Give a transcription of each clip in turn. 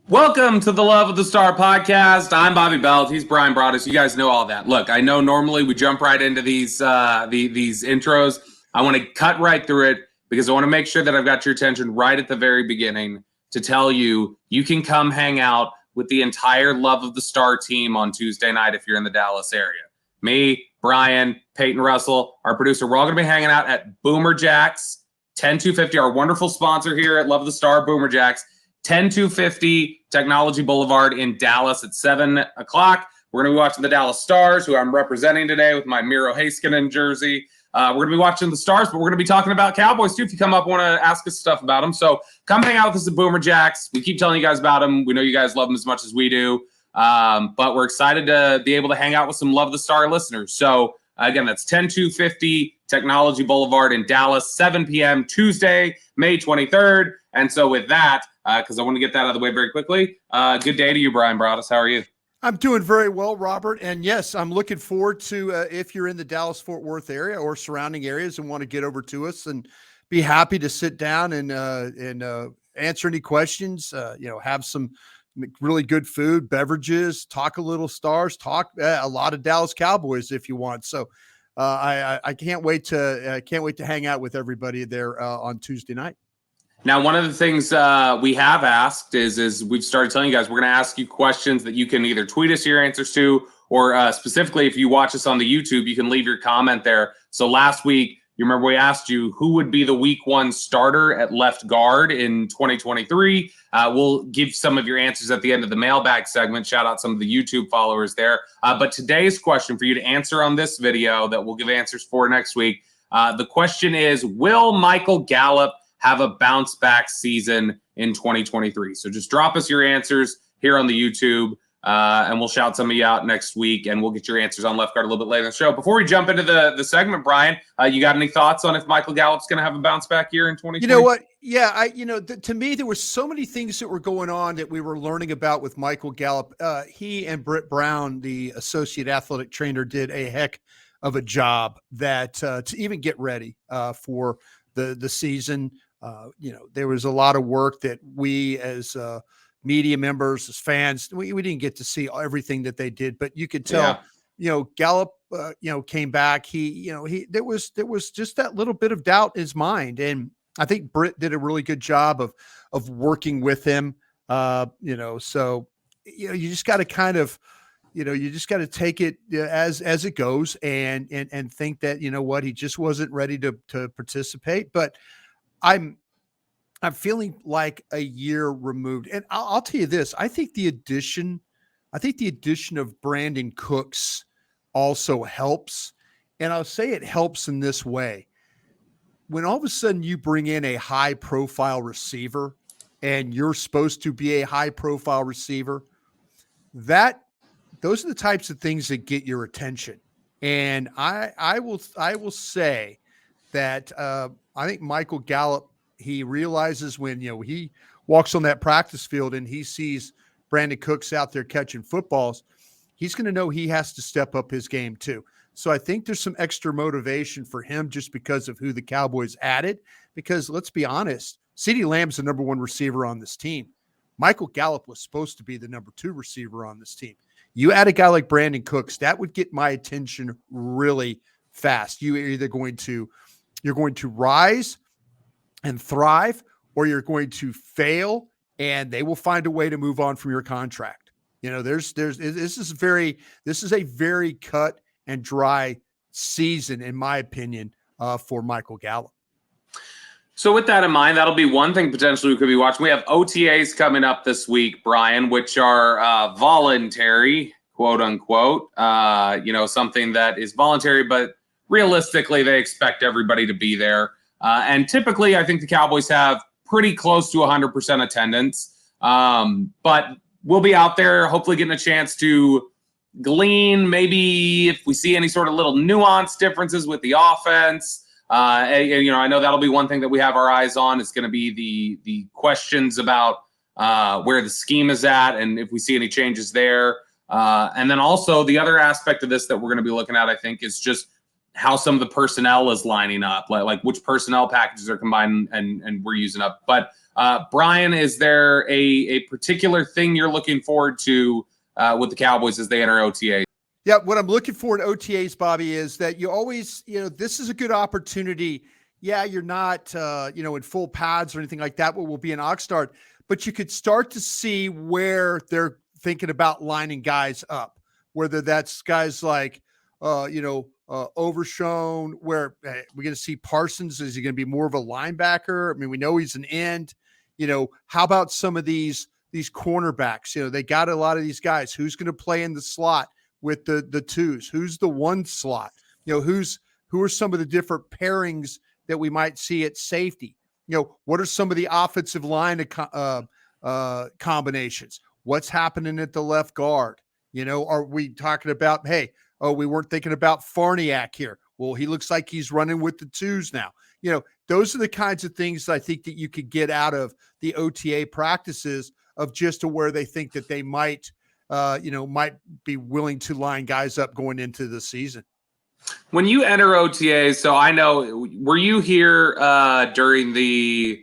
Welcome to the Love of the Star podcast. I'm Bobby Belt. He's Brian Broaddus. You guys know all that. Look, I know normally we jump right into these intros. I want to cut right through it because I want to make sure that I've got your attention right at the very beginning to tell you you can come hang out with the entire Love of the Star team on Tuesday night if you're in the Dallas area. Me, Brian, Peyton Russell, our producer, we're all going to be hanging out at Boomer Jacks, 10250, our wonderful sponsor here at Love of the Star, Boomer Jacks. 10250 Technology Boulevard in Dallas at 7 o'clock. We're going to be watching the Dallas Stars, who I'm representing today with my Miro Heiskanen jersey. We're going to be watching the Stars, but we're going to be talking about Cowboys, too, if you come up and want to ask us stuff about them. So come hang out with us at Boomer Jacks. We keep telling you guys about them. We know you guys love them as much as we do. But we're excited to be able to hang out with some Love the Star listeners. So, again, that's 10250 Technology Boulevard in Dallas, 7 p.m. Tuesday, May 23rd. And so with that, because I want to get that out of the way very quickly, good day to you, Brian Broaddus. How are you? I'm doing very well, Robert. And yes, I'm looking forward to if you're in the Dallas-Fort Worth area or surrounding areas and want to get over to us and be happy to sit down and answer any questions, have some really good food, beverages, talk a little Stars, talk a lot of Dallas Cowboys if you want. So I can't wait to hang out with everybody there on Tuesday night. Now, one of the things we have asked is we've started telling you guys we're going to ask you questions that you can either tweet us your answers to, or specifically if you watch us on the YouTube, you can leave your comment there. So last week, you remember we asked you who would be the week one starter at left guard in 2023. We'll give some of your answers at the end of the mailbag segment. Shout out some of the YouTube followers there. But today's question for you to answer on this video that we'll give answers for next week. The question is, will Michael Gallup have a bounce back season in 2023? So just drop us your answers here on the YouTube, and we'll shout some of you out next week, and we'll get your answers on left guard a little bit later in the show. Before we jump into the segment, Brian, you got any thoughts on if Michael Gallup's going to have a bounce back year in 2023? You know what? Yeah, to me, there were so many things that were going on that we were learning about with Michael Gallup. He and Britt Brown, the associate athletic trainer, did a heck of a job that to even get ready for the season. There was a lot of work that we as media members, as fans, we didn't get to see everything that they did, but you could tell, Gallup, came back. There was just that little bit of doubt in his mind. And I think Britt did a really good job of working with him. So, you just got to kind of, you just got to take it as it goes and think that, what, he just wasn't ready to participate. But I'm feeling like a year removed. And I'll tell you this, I think the addition of Brandon Cooks also helps. And I'll say it helps in this way. When all of a sudden you bring in a high profile receiver and you're supposed to be a high profile receiver, those are the types of things that get your attention. And I will say that I think Michael Gallup, he realizes when, he walks on that practice field and he sees Brandon Cooks out there catching footballs, he's going to know he has to step up his game too. So I think there's some extra motivation for him just because of who the Cowboys added, because let's be honest, CeeDee Lamb's the number one receiver on this team. Michael Gallup was supposed to be the number two receiver on this team. You add a guy like Brandon Cooks, that would get my attention really fast. You're either going to rise and thrive, or you're going to fail and they will find a way to move on from your contract. This is a very cut and dry season, in my opinion, for Michael Gallup. So with that in mind, that'll be one thing potentially we could be watching. We have OTAs coming up this week, Brian, which are voluntary, quote unquote, something that is voluntary, but realistically, they expect everybody to be there. And typically, I think the Cowboys have pretty close to 100% attendance. But we'll be out there, hopefully getting a chance to glean maybe if we see any sort of little nuance differences with the offense. I know that'll be one thing that we have our eyes on. It's going to be the questions about where the scheme is at and if we see any changes there. And then also the other aspect of this that we're going to be looking at, I think, is just how some of the personnel is lining up, like which personnel packages are combined and we're using up. But Brian, is there a particular thing you're looking forward to with the Cowboys as they enter OTA? Yeah, what I'm looking for in OTAs, Bobby, is that you always, this is a good opportunity. Yeah, you're not, in full pads or anything like that, what will be an Oxnard, but you could start to see where they're thinking about lining guys up, whether that's guys like, Overshown, where we're going to see Parsons. Is he going to be more of a linebacker? I mean, we know he's an end. How about some of these cornerbacks? They got a lot of these guys. Who's going to play in the slot with the twos? Who's the one slot? Who are some of the different pairings that we might see at safety? What are some of the offensive line combinations? What's happening at the left guard? Are we talking about, hey, we weren't thinking about Farniak here. Well, he looks like he's running with the twos now. Those are the kinds of things I think that you could get out of the OTA practices of just to where they think that they might be willing to line guys up going into the season. When you enter OTAs, so I know, were you here during the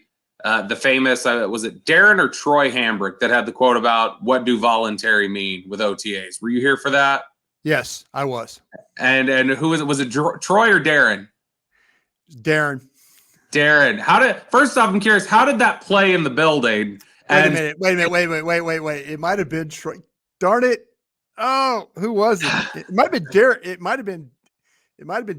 famous, was it Darren or Troy Hambrick that had the quote about what do voluntary mean with OTAs? Were you here for that? Yes, I was. And who was it? Was it Troy or Darren? Darren. First off, I'm curious, how did that play in the building? Wait a minute. It might have been Troy. Darn it. Oh, who was it? It might have been Darren. It might have been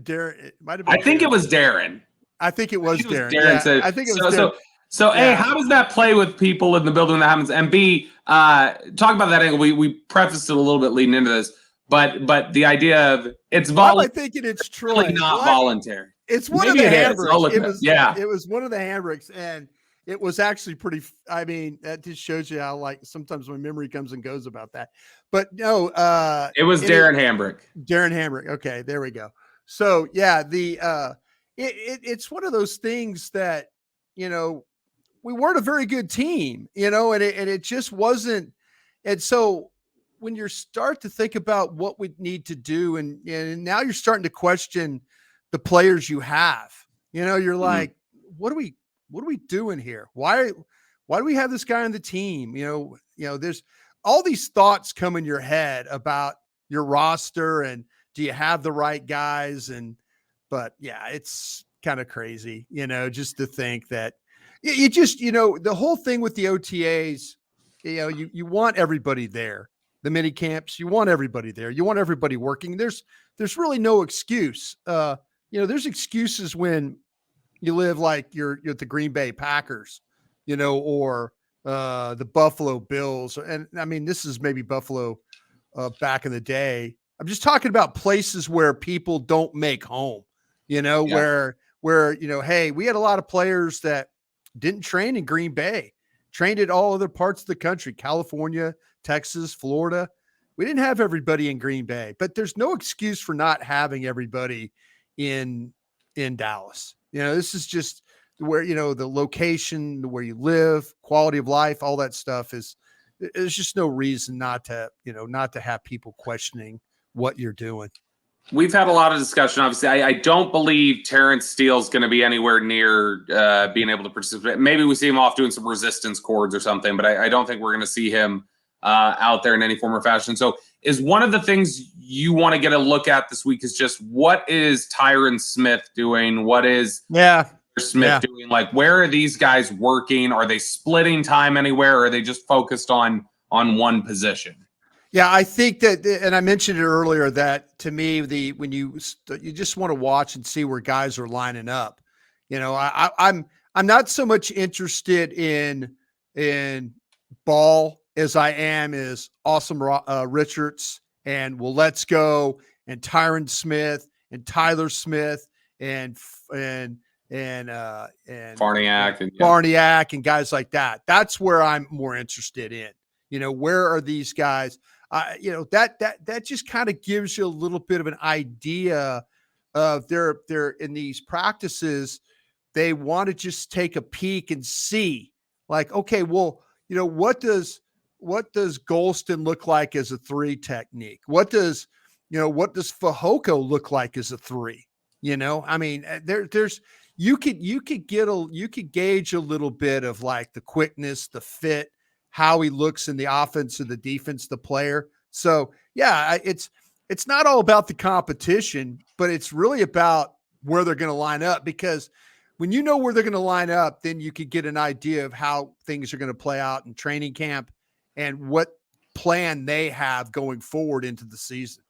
Darren. I think it was Darren. I think it was Darren. I think it was Darren. So A, how does that play with people in the building when that happens? And B, talk about that angle. We prefaced it a little bit leading into this, but the idea of it's voluntary. I'm thinking it's Troy. Really not voluntary. It's one Maybe of the Hambricks. It was one of the Hambricks, and it was actually pretty. I mean, that just shows you how sometimes my memory comes and goes about that. But no, it was Darren Hambrick. Darren Hambrick. Okay, there we go. So yeah, it's one of those things that we weren't a very good team, and it just wasn't. And so when you start to think about what we need to do, and now you're starting to question the players you have, you're like, what are we doing here? Why do we have this guy on the team? There's all these thoughts come in your head about your roster and do you have the right guys? But yeah, it's kind of crazy, just to think that you just, the whole thing with the OTAs, you want everybody there. The mini camps, you want everybody there. You want everybody working. There's really no excuse. There's excuses when you live like you're at the Green Bay Packers, or the Buffalo Bills. And I mean, this is maybe Buffalo back in the day. I'm just talking about places where people don't make home, where, hey, we had a lot of players that didn't train in Green Bay, trained at all other parts of the country, California, Texas, Florida. We didn't have everybody in Green Bay, but there's no excuse for not having everybody in Dallas. This is just where, the location, where you live, quality of life, all that stuff there's just no reason not to have people questioning what you're doing. We've had a lot of discussion. Obviously, I don't believe Terrence Steele's going to be anywhere near being able to participate. Maybe we see him off doing some resistance cords or something, but I don't think we're going to see him out there in any form or fashion. So is one of the things you want to get a look at this week is just what is Tyron Smith doing? What is Smith doing? Like, where are these guys working? Are they splitting time anywhere? Or are they just focused on one position? Yeah, I think that, and I mentioned it earlier, that to me, when you just want to watch and see where guys are lining up, I'm not so much interested in Ball as I am is Awesome Richards and Let's Go and Tyron Smith and Tyler Smith and Farniak and guys like that. That's where I'm more interested in. Where are these guys? That just kind of gives you a little bit of an idea of they're in these practices. They want to just take a peek and see, like, okay, well, what does Golston look like as a 3 technique? What does Fehoko look like as a 3? I mean, there's you could gauge a little bit of like the quickness, the fit, how he looks in the offense or the defense, the player. So yeah, it's not all about the competition, but it's really about where they're going to line up, because when you know where they're going to line up, then you could get an idea of how things are going to play out in training camp and what plan they have going forward into the season.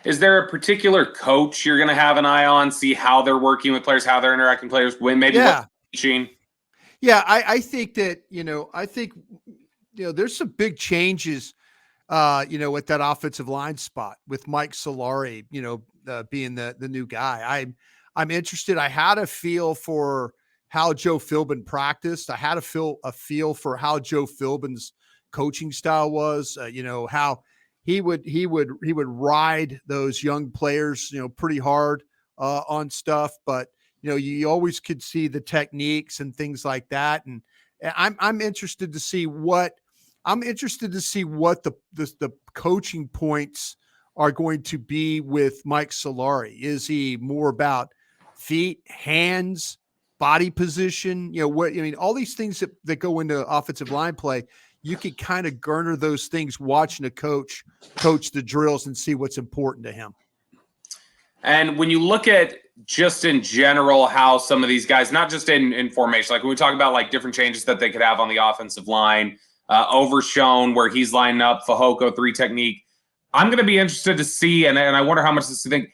Is there a particular coach you're going to have an eye on, see how they're working with players, how they're interacting with players, when maybe what they're teaching? Yeah, I think that, there's some big changes, at that offensive line spot with Mike Solari, being the new guy. I'm interested. I had a feel for how Joe Philbin practiced. I had a feel for how Joe Philbin's coaching style was, how he would ride those young players, pretty hard on stuff, but you always could see the techniques and things like that. And I'm interested to see what the coaching points are going to be with Mike Solari. Is he more about feet, hands, body position? All these things that go into offensive line play, you can kind of garner those things watching a coach the drills and see what's important to him. And when you look at just in general how some of these guys, not just in formation, like when we talk about like different changes that they could have on the offensive line, Overshone where he's lining up, Fehoko 3 technique, I'm going to be interested to see, and I wonder how much this you think.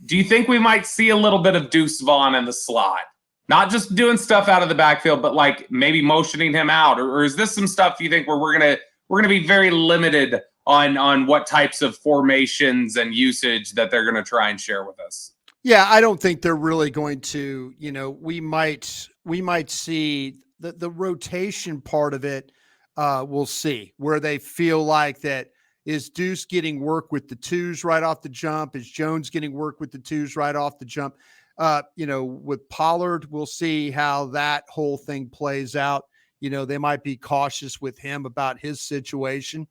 Do you think we might see a little bit of Deuce Vaughn in the slot? Not just doing stuff out of the backfield, but like maybe motioning him out, or is this some stuff you think where we're gonna be very limited on what types of formations and usage that they're gonna try and share with us? Yeah, I don't think they're really going to. We might see the rotation part of it. We'll see where they feel like that. Is Deuce getting work with the 2s right off the jump? Is Jones getting work with the 2s right off the jump? With Pollard, we'll see how that whole thing plays out. They might be cautious with him about his situation,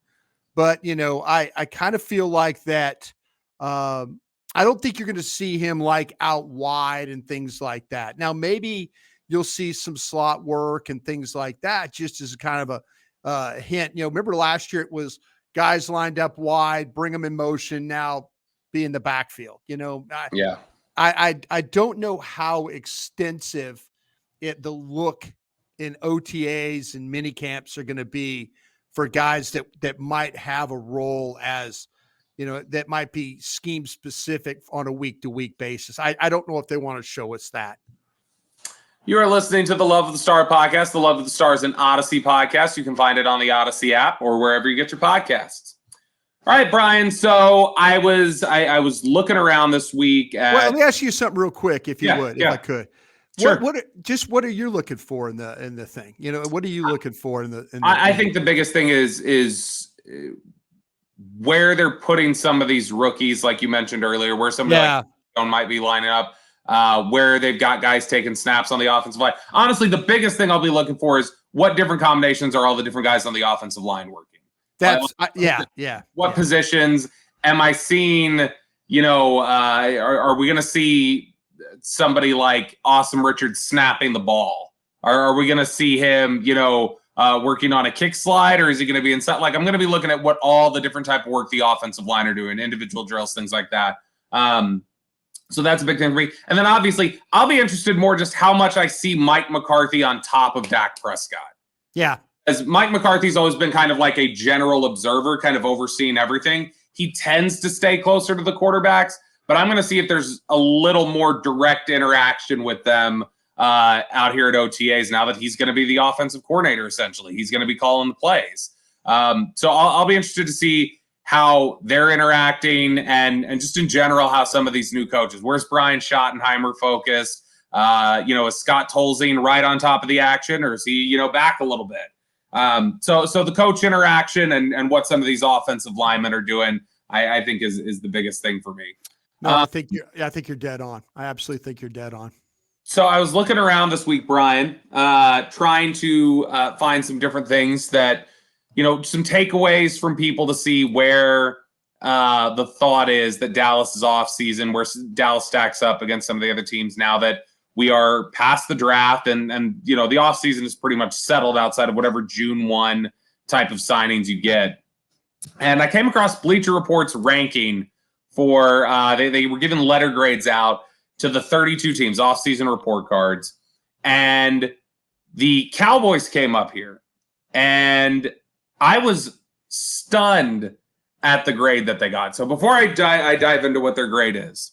but I kind of feel like that. I don't think you're going to see him like out wide and things like that. Now, maybe you'll see some slot work and things like that, just as kind of a hint. Remember last year it was guys lined up wide, bring them in motion. Now be in the backfield. Yeah. I don't know how extensive the look in OTAs and mini camps are going to be for guys that might have a role as, that might be scheme specific on a week-to-week basis. I don't know if they want to show us that. You are listening to the Love of the Star podcast. The Love of the Star is an Audacy podcast. You can find it on the Audacy app or wherever you get your podcasts. All right, Brian. So I was looking around this week. Let me ask you something real quick, if you would, if I could. Sure. What are you looking for in the thing? What are you looking for in the? I think the biggest thing is where they're putting some of these rookies, like you mentioned earlier, where somebody like Stone might be lining up, where they've got guys taking snaps on the offensive line. Honestly, the biggest thing I'll be looking for is what different combinations are all the different guys on the offensive line working. What positions am I seeing? Are we going to see somebody like Awesome Richard snapping the ball? Are we going to see him, working on a kick slide, or is he going to be inside? Like, I'm going to be looking at what all the different type of work the offensive line are doing, individual drills, things like that. So that's a big thing for me. And then obviously I'll be interested more just how much I see Mike McCarthy on top of Dak Prescott. Yeah. As Mike McCarthy's always been kind of like a general observer, kind of overseeing everything. He tends to stay closer to the quarterbacks, but I'm going to see if there's a little more direct interaction with them out here at OTAs now that he's going to be the offensive coordinator, essentially. He's going to be calling the plays. So I'll be interested to see how they're interacting and just in general how some of these new coaches. Where's Brian Schottenheimer focused? Is Scott Tolzien right on top of the action, or is he, back a little bit? So the coach interaction and what some of these offensive linemen are doing, I think is the biggest thing for me. No, I think you're dead on. I absolutely think you're dead on. So I was looking around this week, Brian, trying to find some different things that, some takeaways from people to see where the thought is that Dallas is off season, where Dallas stacks up against some of the other teams now that we are past the draft and the off season is pretty much settled outside of whatever June 1 type of signings you get. And I came across Bleacher Report's ranking for they were giving letter grades out to the 32 teams, off-season report cards. And the Cowboys came up here. And I was stunned at the grade that they got. So before I dive into what their grade is,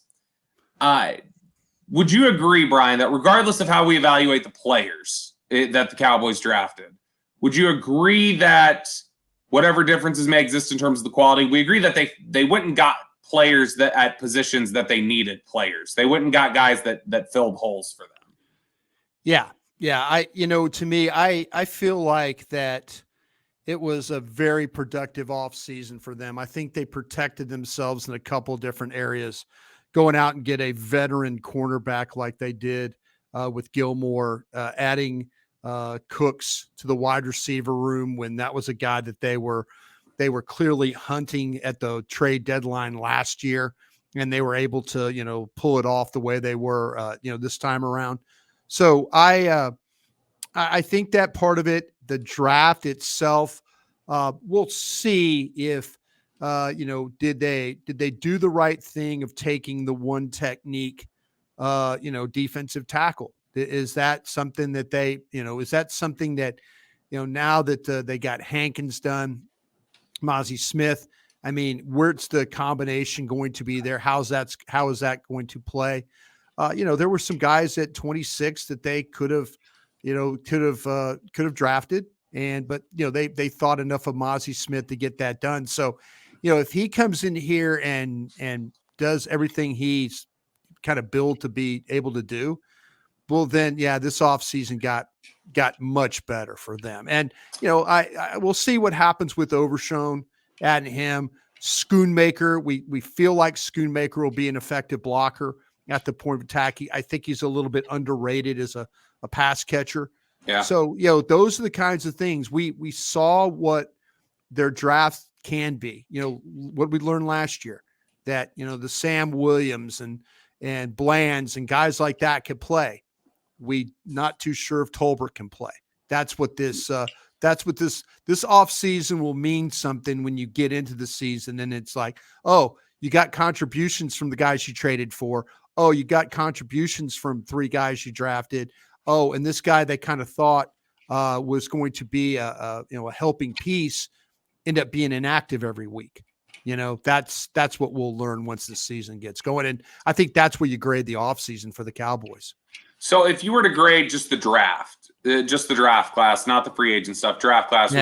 would you agree, Brian, that regardless of how we evaluate the players that the Cowboys drafted, would you agree that whatever differences may exist in terms of the quality, we agree that they went and got players that at positions that they needed players. They went and got guys that filled holes for them. Yeah. Yeah. To me, I feel like that it was a very productive off season for them. I think they protected themselves in a couple of different areas, going out and get a veteran cornerback like they did with Gilmore, adding Cooks to the wide receiver room when that was a guy that they were clearly hunting at the trade deadline last year, and they were able to, pull it off the way they were, this time around. So I think that part of it, the draft itself, we'll see if, did they do the right thing of taking the one technique, defensive tackle? Is that something that now that they got Hankins done, Mozzie Smith, I mean, where's the combination going to be there? How is that going to play? There were some guys at 26 that they could have drafted, but they thought enough of Mozzie Smith to get that done. So, if he comes in here and does everything he's kind of built to be able to do, well, then, this offseason got much better for them. And, I will see what happens with Overshown, adding him. Schoonmaker, we feel like Schoonmaker will be an effective blocker at the point of attack. I think he's a little bit underrated as a pass catcher. Yeah. So, those are the kinds of things we saw what their draft can be, what we learned last year, that, the Sam Williams and Blands and guys like that could play. We not too sure if Tolbert can play. That's what this off season will mean something when you get into the season. And it's like, oh, you got contributions from the guys you traded for. Oh, you got contributions from 3 guys you drafted. Oh, and this guy they kind of thought was going to be a helping piece, end up being inactive every week. That's what we'll learn once the season gets going. And I think that's where you grade the offseason for the Cowboys. So if you were to grade just the draft class, not the free agent stuff, draft class,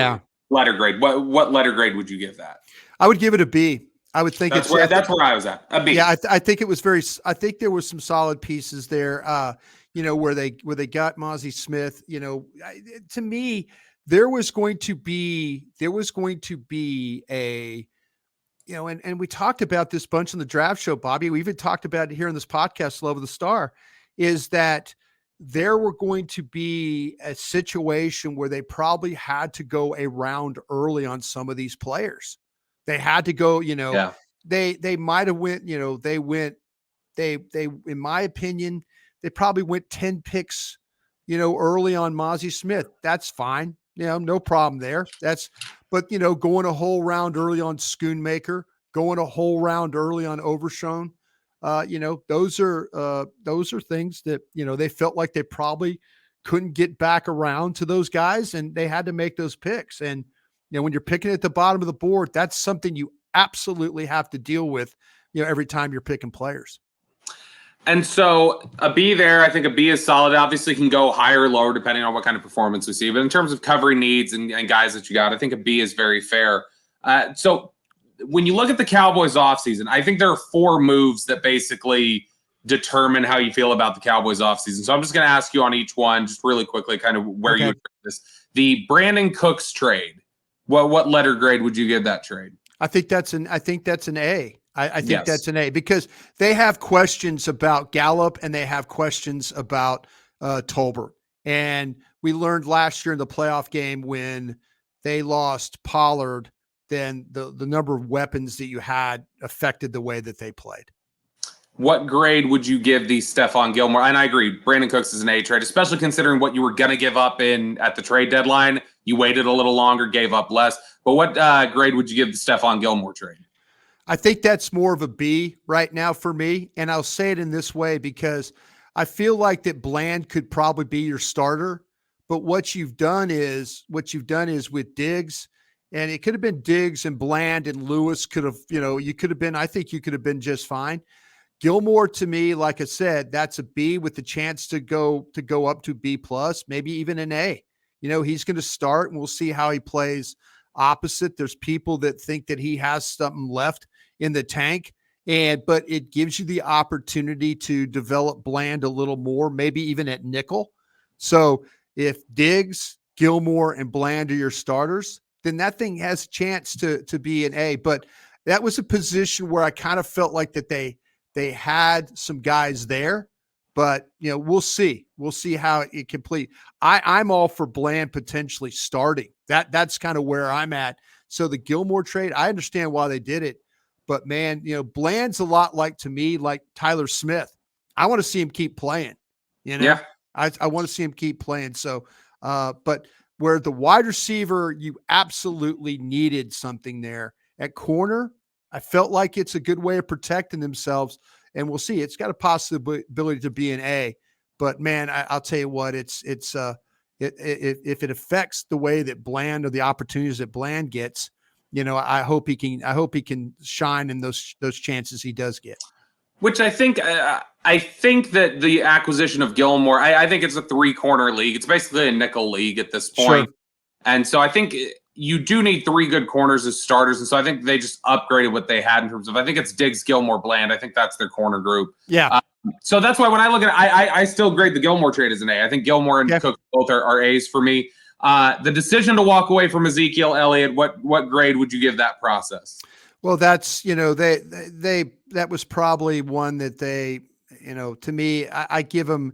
letter grade, what letter grade would you give that? I would give it a B. I would think that's where I was at. A B. Yeah, I think it was I think there was some solid pieces there. Where they got Mozzie Smith. To me, there was going to be a, and we talked about this bunch on the draft show, Bobby. We even talked about it here on this podcast, Love of the Star, is that there were going to be a situation where they probably had to go a round early on some of these players. They had to go, they might have went, they in my opinion, they probably went 10 picks, early on Mozzie Smith. That's fine. No problem there. But going a whole round early on Schoonmaker, going a whole round early on Overshown, those are things that, they felt like they probably couldn't get back around to those guys, and they had to make those picks. And, when you're picking at the bottom of the board, that's something you absolutely have to deal with, every time you're picking players. And so a B there, I think a B is solid. Obviously can go higher or lower depending on what kind of performance we see. But in terms of covering needs and guys that you got, I think a B is very fair. So when you look at the Cowboys offseason, I think there are 4 moves that basically determine how you feel about the Cowboys offseason. So I'm just going to ask you on each one, just really quickly, kind of where you would put this. The Brandon Cooks trade, what letter grade would you give that trade? I think that's an A. I think that's an A, because they have questions about Gallup and they have questions about Tolbert. And we learned last year in the playoff game when they lost Pollard then the number of weapons that you had affected the way that they played. What grade would you give the Stephon Gilmore? And I agree, Brandon Cooks is an A trade, especially considering what you were going to give up at the trade deadline. You waited a little longer, gave up less. But what grade would you give the Stephon Gilmore trade? I think that's more of a B right now for me. And I'll say it in this way because I feel like that Bland could probably be your starter. But what you've done is with Diggs, and it could have been Diggs and Bland and Lewis could have, you could have been, I think you could have been just fine. Gilmore, to me, like I said, that's a B with the chance to go up to B plus, maybe even an A. He's going to start, and we'll see how he plays opposite. There's people that think that he has something left in the tank, but it gives you the opportunity to develop Bland a little more, maybe even at nickel. So if Diggs, Gilmore, and Bland are your starters, then that thing has a chance to be an A. But that was a position where I kind of felt like that they had some guys there, but we'll see. We'll see how it complete. I'm all for Bland potentially starting. That's kind of where I'm at. So the Gilmore trade, I understand why they did it, but man, Bland's a lot like Tyler Smith. I want to see him keep playing. Yeah. I want to see him keep playing. So, but where the wide receiver, you absolutely needed something there at corner. I felt like it's a good way of protecting themselves, and we'll see. It's got a possibility to be an A, but man, I'll tell you what, if it affects the way that Bland or the opportunities that Bland gets, I hope he can shine in those chances he does get. Which I think that the acquisition of Gilmore, I think it's a 3-corner league. It's basically a nickel league at this point. Sure. And so I think you do need 3 good corners as starters. And so I think they just upgraded what they had in terms of, I think it's Diggs, Gilmore, Bland. I think that's their corner group. Yeah. So that's why when I look at it, I still grade the Gilmore trade as an A. I think Gilmore and Cook both are A's for me. The decision to walk away from Ezekiel Elliott, what grade would you give that process? Well, that's, that was probably one that they, to me, I give them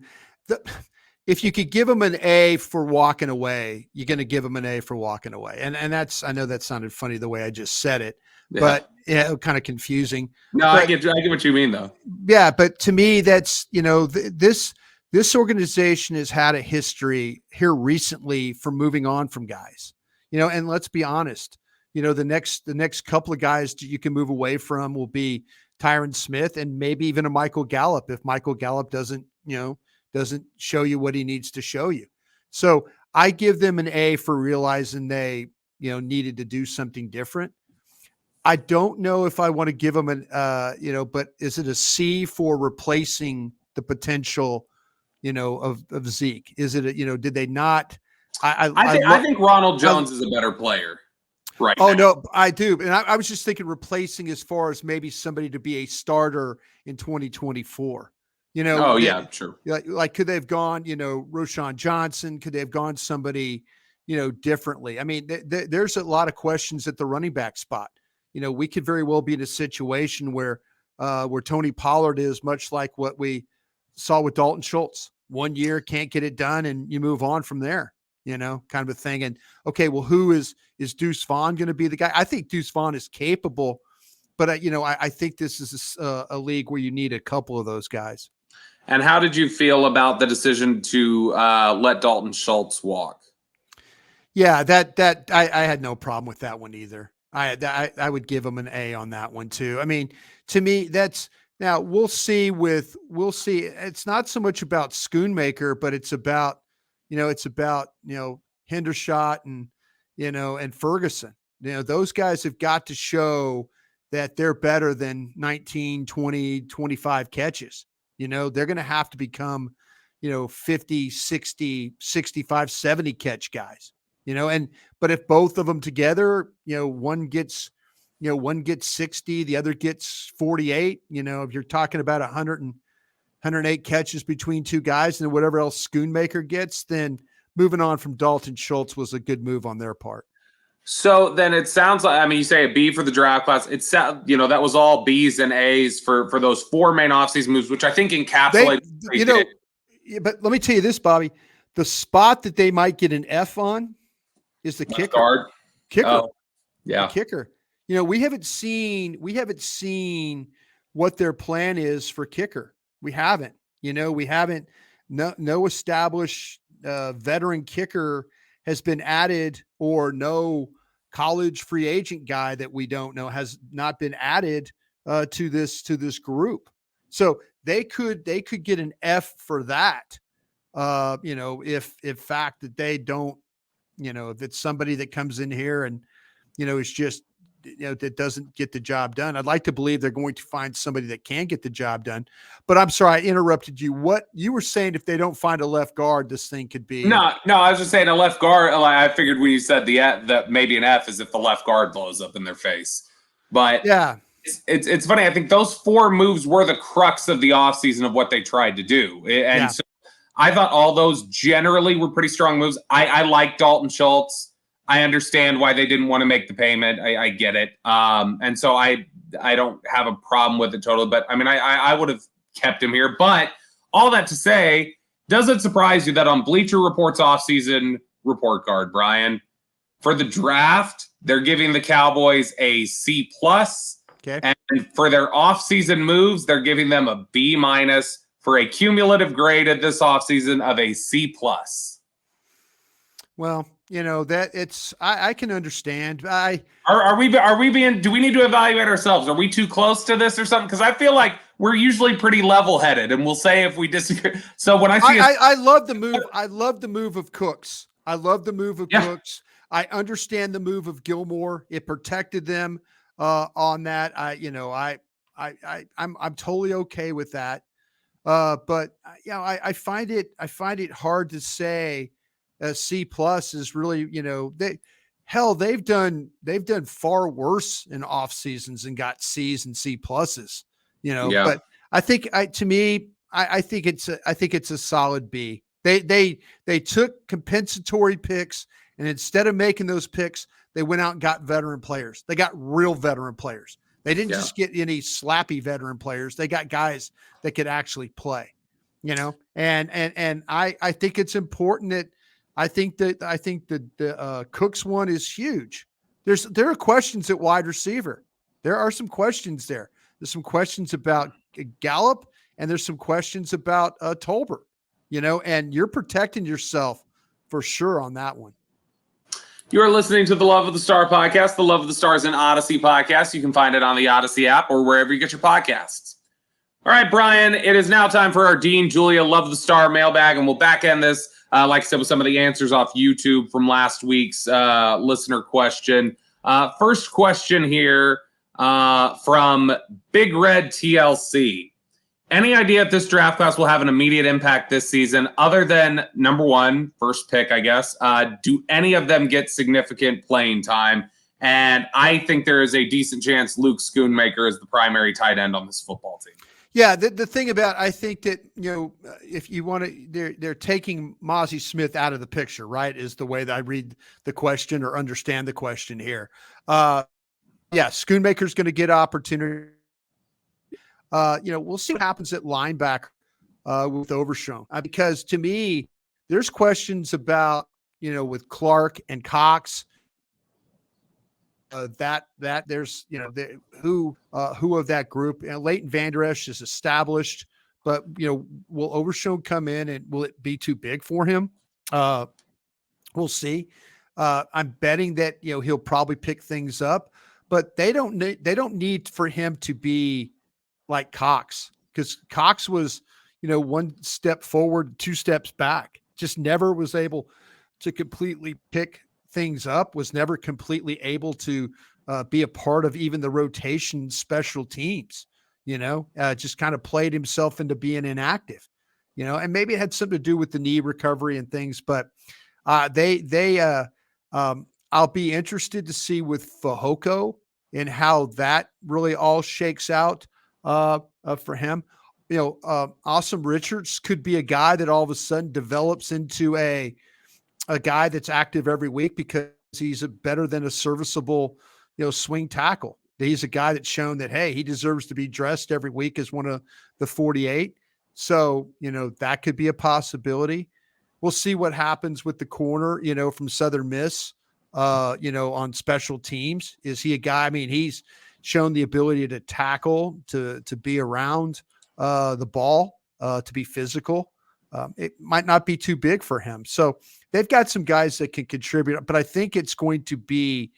if you could give them an A for walking away, you're going to give them an A for walking away. And I know that sounded funny the way I just said it, but kind of confusing. No, I get what you mean though. Yeah. But to me, that's, this organization has had a history here recently for moving on from guys, and let's be honest, the next couple of guys you can move away from will be Tyron Smith and maybe even a Michael Gallup if Michael Gallup doesn't show you what he needs to show you. So I give them an A for realizing they, needed to do something different. I don't know if I want to give them but is it a C for replacing the potential, of Zeke? Is it, did they not? I think Ronald Jones is a better player. Right. Oh, no, I do. And I was just thinking replacing as far as maybe somebody to be a starter in 2024. Oh, yeah, sure. Like could they have gone, Roschon Johnson? Could they have gone somebody, differently? I mean, there's a lot of questions at the running back spot. We could very well be in a situation where Tony Pollard is much like what we saw with Dalton Schultz. 1 year, can't get it done, and you move on from there. Kind of a thing. And okay, well, who is Deuce Vaughn going to be the guy? I think Deuce Vaughn is capable, but I think this is a league where you need a couple of those guys. And how did you feel about the decision to let Dalton Schultz walk? Yeah, that I had no problem with that one either. I would give him an A on that one too. I mean, to me, now we'll see. It's not so much about Schoonmaker, but it's about Hendershot and Ferguson. Those guys have got to show that they're better than 19, 20, 25 catches. They're going to have to become, 50, 60, 65, 70 catch guys, but if both of them together, one gets 60, the other gets 48, if you're talking about 108 catches between two guys and whatever else Schoonmaker gets, then moving on from Dalton Schultz was a good move on their part. So then it sounds like, you say a B for the draft class. It's, that was all B's and A's for those 4 main offseason moves, which I think encapsulate. But let me tell you this, Bobby, the spot that they might get an F on is the kicker. Guard. Kicker. Oh. Yeah. kicker. We haven't seen what their plan is for kicker. We haven't. No established veteran kicker has been added, or no college free agent guy that we don't know has not been added to this group. So they could get an F for that. If fact that they don't, if it's somebody that comes in here and, it's just, that doesn't get the job done. I'd like to believe they're going to find somebody that can get the job done. But I'm sorry, I interrupted you. What you were saying, if they don't find a left guard, this thing could be. No, I was just saying a left guard. I figured when you said that maybe an F is if the left guard blows up in their face. But yeah, it's funny. I think those 4 moves were the crux of the offseason of what they tried to do. And so I thought all those generally were pretty strong moves. I like Dalton Schultz. I understand why they didn't want to make the payment. I get it. And so I don't have a problem with it totally. But I mean, I would have kept him here. But all that to say, does it surprise you that on Bleacher Report's offseason report card, Brian, for the draft, they're giving the Cowboys a C+. Okay. And for their offseason moves, they're giving them a B- for a cumulative grade at this offseason of a C+. Well, that it's, I can understand. Are we being, do we need to evaluate ourselves? Are we too close to this or something? Because I feel like we're usually pretty level headed, and we'll say if we disagree. So when I see, I love the move. I love the move of Cooks. I love the move of Cooks. I understand the move of Gilmore. It protected them on that. I'm totally okay with that. But I find it hard to say C+ is really, they've done far worse in off seasons and got C's and C+. But I think I think it's a solid B. They took compensatory picks, and instead of making those picks, they went out and got veteran players. They got real veteran players. They didn't just get any slappy veteran players. They got guys that could actually play, and I think it's important that I think the Cooks one is huge. There are questions at wide receiver. There are some questions there. There's some questions about Gallup, and there's some questions about Tolbert, and you're protecting yourself for sure on that one. You are listening to the Love of the Star podcast. The Love of the Star is an Audacy podcast. You can find it on the Audacy app or wherever you get your podcasts. All right, Brian, it is now time for our Dean Julia Love of the Star mailbag, and we'll back end this, like I said, with some of the answers off YouTube from last week's listener question. First question here from Big Red TLC. Any idea if this draft class will have an immediate impact this season other than, number one, first pick, I guess? Do any of them get significant playing time? And I think there is a decent chance Luke Schoonmaker is the primary tight end on this football team. Yeah, the thing about, I think that, if you want to, they're taking Mozzie Smith out of the picture, right, is the way that I read the question or understand the question here. Schoonmaker's going to get opportunity. We'll see what happens at linebacker with Overshown, because to me, there's questions about, with Clark and Cox, that there's, who of that group. Leighton Vander Esch is established, but, will Overshown come in and will it be too big for him? We'll see. I'm betting that, he'll probably pick things up, but they don't need for him to be like Cox, because Cox was, one step forward, 2 steps back, just never was able to completely pick things up, was never completely able to be a part of even the rotation special teams, just kind of played himself into being inactive, and maybe it had something to do with the knee recovery and things, but I'll be interested to see with Fehoko and how that really all shakes out for him. Awesome Richards could be a guy that all of a sudden develops into a guy that's active every week because he's better than a serviceable, swing tackle. He's a guy that's shown that, hey, he deserves to be dressed every week as one of the 48. So, that could be a possibility. We'll see what happens with the corner, from Southern Miss, on special teams? Is he a guy? I mean, he's shown the ability to tackle, to be around the ball, to be physical. It might not be too big for him. So they've got some guys that can contribute, but I think it's going to be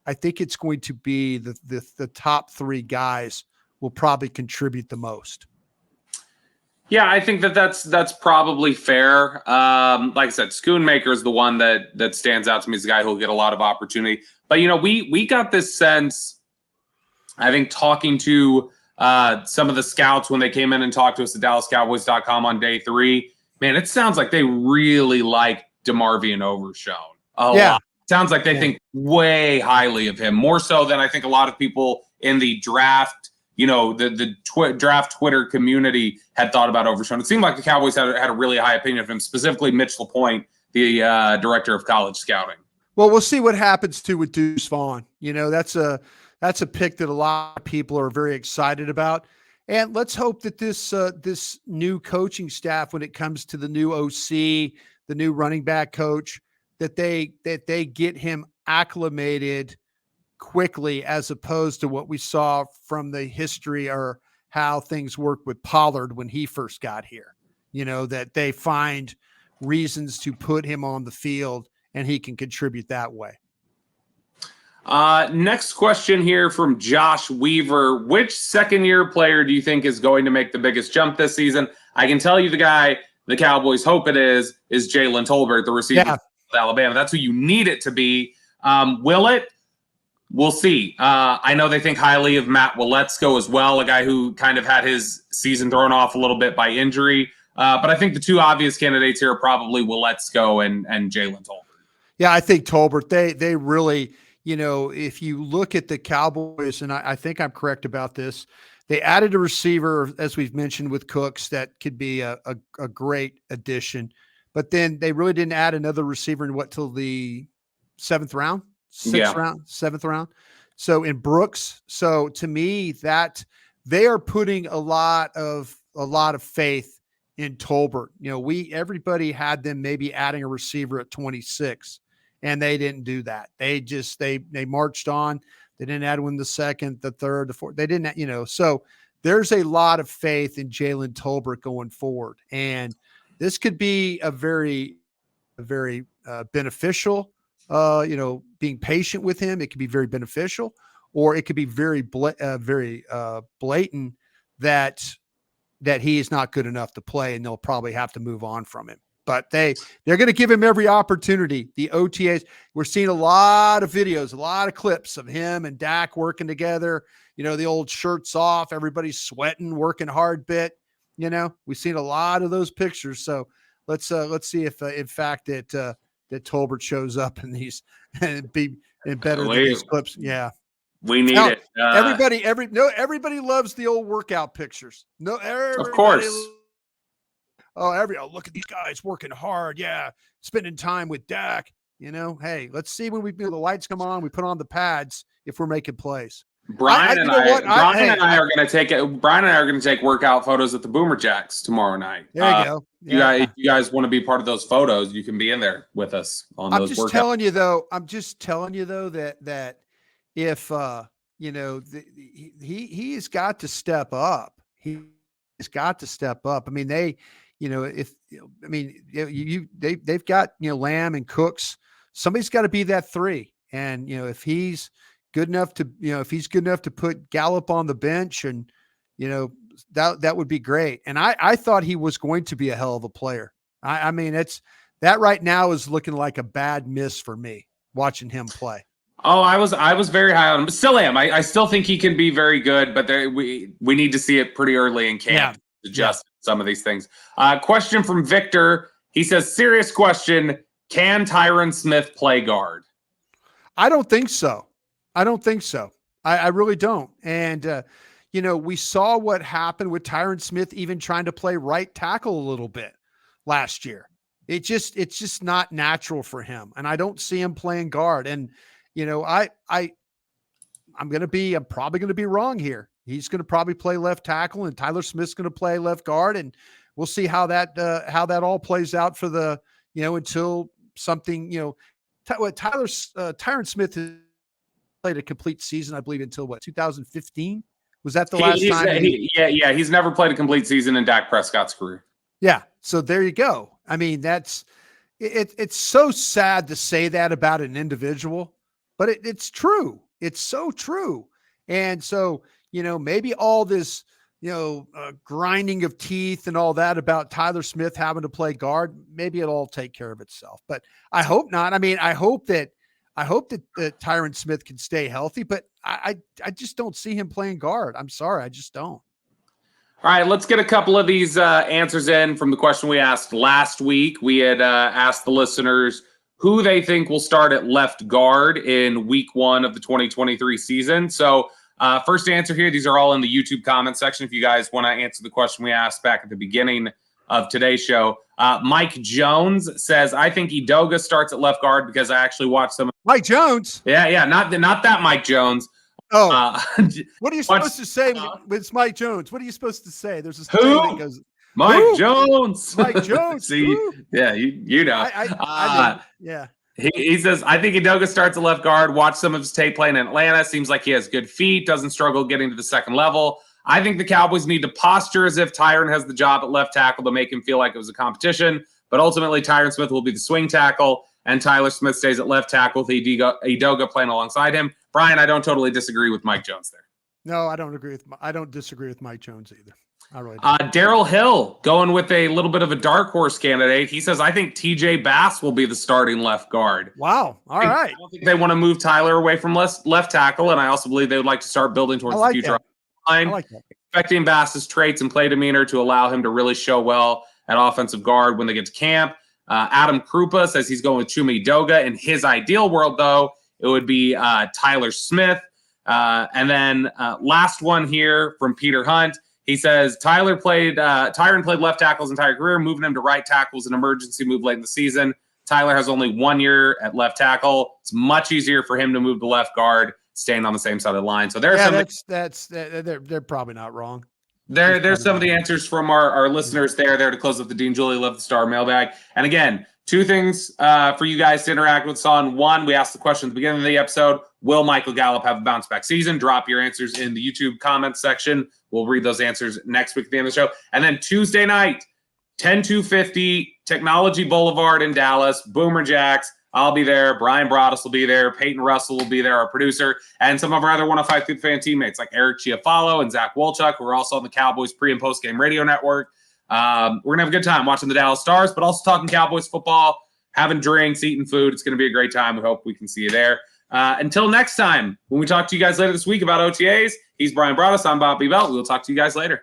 the top three guys will probably contribute the most. Yeah, I think that's probably fair. Like I said, Schoonmaker is the one that stands out to me as a guy who'll get a lot of opportunity. But we got this sense, I think, talking to some of the scouts when they came in and talked to us at DallasCowboys.com on day 3. Man, it sounds like they really like DeMarvion Overshown a lot. Sounds like they think way highly of him, more so than I think a lot of people in the draft, draft Twitter community had thought about Overshown. It seemed like the Cowboys had a really high opinion of him, specifically Mitch LaPointe, the director of college scouting. Well, we'll see what happens with Deuce Vaughn. That's a pick that a lot of people are very excited about. And let's hope that this new coaching staff, when it comes to the new OC, the new running back coach, that they get him acclimated quickly, as opposed to what we saw from the history or how things worked with Pollard when he first got here. That they find reasons to put him on the field and he can contribute that way. Next question here from Josh Weaver. Which second-year player do you think is going to make the biggest jump this season? I can tell you the guy the Cowboys hope it is Jalen Tolbert, the receiver of Alabama. That's who you need it to be. Will it? We'll see. I know they think highly of Matt Waletzko as well, a guy who kind of had his season thrown off a little bit by injury. But I think the two obvious candidates here are probably Waletzko and Jalen Tolbert. Yeah, I think Tolbert, they really – if you look at the Cowboys, and I think I'm correct about this, they added a receiver, as we've mentioned, with Cooks that could be a great addition. But then they really didn't add another receiver till the 7th round, 7th round. So in Brooks. So to me, that they are putting a lot of faith in Tolbert. Everybody had them maybe adding a receiver at 26. And they didn't do that. They marched on. They didn't add one the 2nd, the 3rd, the 4th. They didn't, so there's a lot of faith in Jalen Tolbert going forward. And this could be a very, very beneficial, being patient with him. It could be very beneficial, or it could be very blatant that he is not good enough to play and they'll probably have to move on from him. But they're going to give him every opportunity. The OTAs, we're seeing a lot of videos, a lot of clips of him and Dak working together. The old shirts off, everybody's sweating, working hard bit. We've seen a lot of those pictures. So let's see if in fact that Tolbert shows up in these and be better than these clips. Yeah. We need it. Everybody loves the old workout pictures. Of course. Look at these guys working hard. Yeah. Spending time with Dak. Hey, let's see when the lights come on, we put on the pads if we're making plays. Brian and I are going to take workout photos at the Boomer Jacks tomorrow night. There you go. Yeah. If you guys want to be part of those photos, you can be in there with us on those workouts. I'm just telling you though that if he has got to step up. He's got to step up. I mean, they've got Lamb and Cooks. Somebody's got to be that 3. And if he's good enough to put Gallup on the bench, and that would be great. And I thought he was going to be a hell of a player. I mean, that right now is looking like a bad miss for me watching him play. Oh, I was very high on him, but still am. I still think he can be very good, but we need to see it pretty early in camp to adjust some of these things. Question from Victor. He says, serious question. Can Tyron Smith play guard? I don't think so. I really don't. And, we saw what happened with Tyron Smith even trying to play right tackle a little bit last year. It's just not natural for him. And I don't see him playing guard. And, I'm probably going to be wrong here. He's going to probably play left tackle, and Tyler Smith's going to play left guard. And we'll see how that all plays out for the, until something, Tyron Smith has played a complete season, I believe, until 2015. Was that the last time? He's never played a complete season in Dak Prescott's career. Yeah. So there you go. I mean, it's so sad to say that about an individual, but it's true. It's so true. And so, maybe all this, grinding of teeth and all that about Tyler Smith having to play guard, maybe it'll all take care of itself, but I hope not. I mean, I hope that Tyron Smith can stay healthy, but I just don't see him playing guard. I'm sorry. I just don't. All right, let's get a couple of these answers in from the question we asked last week. We had asked the listeners who they think will start at left guard in week 1 of the 2023 season. So first answer here, these are all in the YouTube comment section. If you guys want to answer the question we asked back at the beginning of today's show. Mike Jones says, I think Edoga starts at left guard because I actually watched some. Mike Jones? Yeah, not that Mike Jones. Oh, what are you supposed to say when it's Mike Jones? What are you supposed to say? There's this thing that goes, Mike Jones. Mike Jones. See, yeah, you know. Yeah. He says, I think Edoga starts at left guard. Watch some of his tape playing in Atlanta. Seems like he has good feet, doesn't struggle getting to the second level. I think the Cowboys need to posture as if Tyron has the job at left tackle to make him feel like it was a competition. But ultimately, Tyron Smith will be the swing tackle, and Tyler Smith stays at left tackle with Edoga playing alongside him. Brian, I don't totally disagree with Mike Jones there. No, I don't disagree with Mike Jones either. I really don't. Daryl Hill going with a little bit of a dark horse candidate. He says, I think TJ Bass will be the starting left guard. Wow. All right. I don't think they want to move Tyler away from left tackle, and I also believe they would like to start building towards the future. I like that. Expecting Bass's traits and play demeanor to allow him to really show well at offensive guard when they get to camp. Adam Krupa says he's going with Chuma Edoga. In his ideal world, though, it would be Tyler Smith. And then last one here from Peter Hunt. He says Tyron played left tackle his entire career. Moving him to right tackle was an emergency move late in the season. Tyler has only 1 year at left tackle. It's much easier for him to move to left guard, staying on the same side of the line. So there's they're probably not wrong. There's some of the answers from our listeners there to close up the Dean Julie Love the Star mailbag. And again, 2 things for you guys to interact with us on. 1, we asked the question at the beginning of the episode, will Michael Gallup have a bounce back season? Drop your answers in the YouTube comments section. We'll read those answers next week at the end of the show. And then Tuesday night, 10-250, Technology Boulevard in Dallas, Boomer Jacks. I'll be there. Brian Broaddus will be there. Peyton Russell will be there, our producer, and some of our other 105 Good Fan teammates like Eric Chiafalo and Zach Wolchuk, who are also on the Cowboys pre- and post-game radio network. We're going to have a good time watching the Dallas Stars, but also talking Cowboys football, having drinks, eating food. It's going to be a great time. We hope we can see you there. Until next time, when we talk to you guys later this week about OTAs, he's Brian Broaddus. I'm Bobby Belt. We'll talk to you guys later.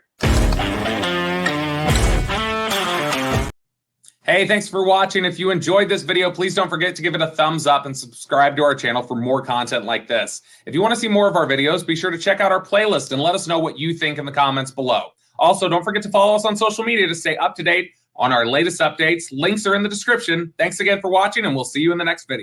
Hey, thanks for watching. If you enjoyed this video, please don't forget to give it a thumbs up and subscribe to our channel for more content like this. If you want to see more of our videos, be sure to check out our playlist and let us know what you think in the comments below. Also, don't forget to follow us on social media to stay up to date on our latest updates. Links are in the description. Thanks again for watching, and we'll see you in the next video.